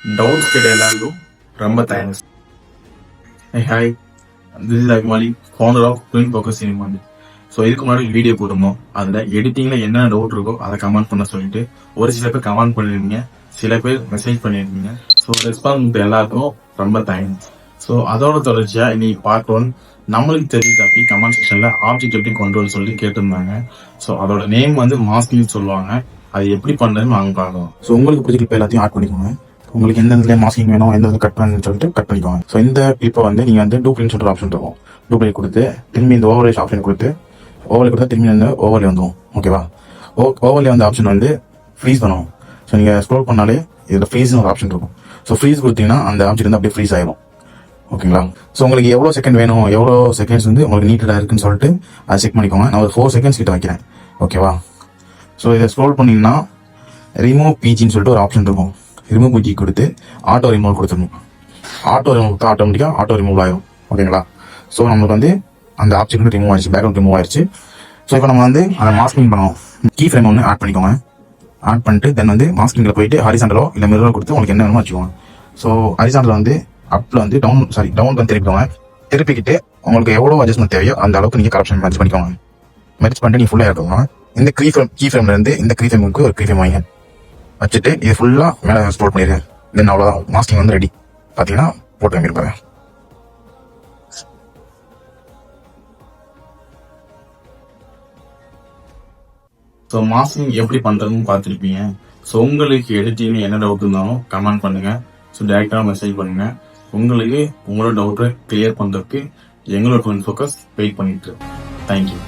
Doubts கிட்ட எல்லாருக்கும் ரொம்ப thanks. Hi, this is Akmali, founder of twin focus cinema. So இதுக்கு முன்னாடி வீடியோ போட்டிருந்தோம். அதில் எடிட்டிங்கில் என்ன டவுட் இருக்கோ அதை கமெண்ட் பண்ண சொல்லிட்டு ஒரு சில பேர் கமெண்ட் பண்ணியிருந்தீங்க, சில பேர் மெசேஜ் பண்ணியிருந்தீங்க. ஸோ ரெஸ்பான்ஸ் எல்லாருக்கும் ரொம்ப தேங்க்ஸ். ஸோ அதோட தொடர்ச்சியாக இன்னைக்கு பார்ட் 1 நம்மளுக்கு தெரிஞ்ச அப்படி கமெண்ட் செக்ஷனில் ஆப்ஜெக்ட் எப்படி கொண்டு வர சொல்லி கேட்டிருந்தாங்க. ஸோ அதோட நேம் வந்து மாஸ்கிங் சொல்லுவாங்க. அது எப்படி பண்ணுறதுன்னு வாங்க பார்க்கலாம். ஸோ உங்களுக்கு பிடிச்ச கிளிப் எல்லாத்தையும் ஆட் பண்ணிக்கோங்க. உங்களுக்கு எந்த இடத்துல மாஸ்கிங் வேணும், எந்த இடத்துல கட் பண்ணணும்னு சொல்லிட்டு கட் பண்ணிக்கோங்க. ஸோ இந்த கிளிப்பை வந்து நீங்கள் வந்து டூப்ளிகேட் சொல்லிட்டு ஆப்ஷன் இருக்கும். டூப்ளிகேட் கொடுத்து திரும்பி இந்த ஓவர்லே ஆப்ஷன் கொடுத்து ஓவர்லே கொடுத்தா திரும்பி வந்து ஓவர்லே வந்துடும். ஓகேவா? ஓவர்லே வந்து ஆப்ஷன் வந்து ஃப்ரீஸ் பண்ணுவோம். ஸோ நீங்கள் ஸ்க்ரோல் பண்ணாலே இதில் ஃப்ரீஸ்னு ஒரு ஆப்ஷன் இருக்கும். ஸோ ஃப்ரீஸ் கொடுத்தீங்கன்னா அந்த ஆப்ஜெக்ட் வந்து அப்படியே ஃப்ரீஸ் ஆயிடும். ஓகேங்களா? ஸோ உங்களுக்கு எவ்வளோ செகண்ட் வேணும், எவ்வளோ செகண்ட்ஸ் வந்து உங்களுக்கு நீட்டடாக இருக்குன்னு சொல்லிட்டு அதை செக் பண்ணிக்கோங்க. நான் ஒரு 4 செகண்ட்ஸ் கிட்ட வைக்கிறேன். ஓகேவா? ஸோ இதை ஸ்க்ரோல் பண்ணிங்கன்னா ரிமூவ் பிஜின்னு சொல்லிட்டு ஒரு ஆப்ஷன் இருக்கும். ரிமூவ் பிஜி கொடுத்து ஆட்டோ ரிமூவ் கொடுத்துடணும். ஆட்டோ ரிமூவ் கொடுத்தா ஆட்டோமேட்டிக்காக ஆட்டோ ரிமூவ் ஆயிடும். ஓகேங்களா? ஸோ நம்மளுக்கு வந்து அந்த ஆப்ஜெக்ட் ரிமூவ் ஆயிடுச்சு, பேக்ரவுண்ட் ரிமூவ் ஆயிடுச்சு. ஸோ இப்போ நம்ம வந்து அதை மாஸ்கிங் பண்ணுவோம். கீ ஃப்ரேம் ஒன்று ஆட் பண்ணிக்கோங்க. ஆட் பண்ணிட்டு தென் வந்து மாஸ்கிங்கில் போயிட்டு ஹரிசாண்டலோ இல்லை மிரரோ கொடுத்து உங்களுக்கு என்ன வேணுமோ வச்சுக்கோங்க. ஸோ ஹரிசாண்டல் வந்து அப்பில் வந்து டவுன் வந்து திருப்பிக்கோங்க. திருப்பிக்கிட்டு உங்களுக்கு எவ்வளோ அட்ஜஸ்ட்மெண்ட் தேவையோ அந்த அளவுக்கு நீங்கள் கரெக்ஷன் மெர்ஜ் பண்ணிக்கோங்க. மெர்ஜ் பண்ணிட்டு நீங்கள் ஃபுல்லாக எடுத்துக்கோங்க. இந்த கீ ஃப்ரேம்ல இருந்து இந்த கீ ஃப்ரேமுக்கு ஒரு கீ ஃப்ரேம் வாங்க வச்சுட்டு இது ஃபுல்லாக மேலே ஸ்டோர் பண்ணிடுங்க. தென் அவ்வளோதான், மாஸ்கிங் வந்து ரெடி. பார்த்தீங்கன்னா போட்டு வாங்கியிருப்பாங்க. ஸோ மாஸ்கிங் எப்படி பண்ணுறதுன்னு பார்த்துருப்பீங்க. ஸோ உங்களுக்கு எடிட்டிங் என்ன டவுட் இருந்தாலும் கமெண்ட் பண்ணுங்க. ஸோ டேரெக்டாக மெசேஜ் பண்ணுங்க. உங்களுக்கு உங்களோட டவுட்டை கிளியர் பண்ணுறதுக்கு எங்களோட ட்வின் ஃபோக்கஸ் வெயிட் பண்ணிட்டு. தேங்க்யூ.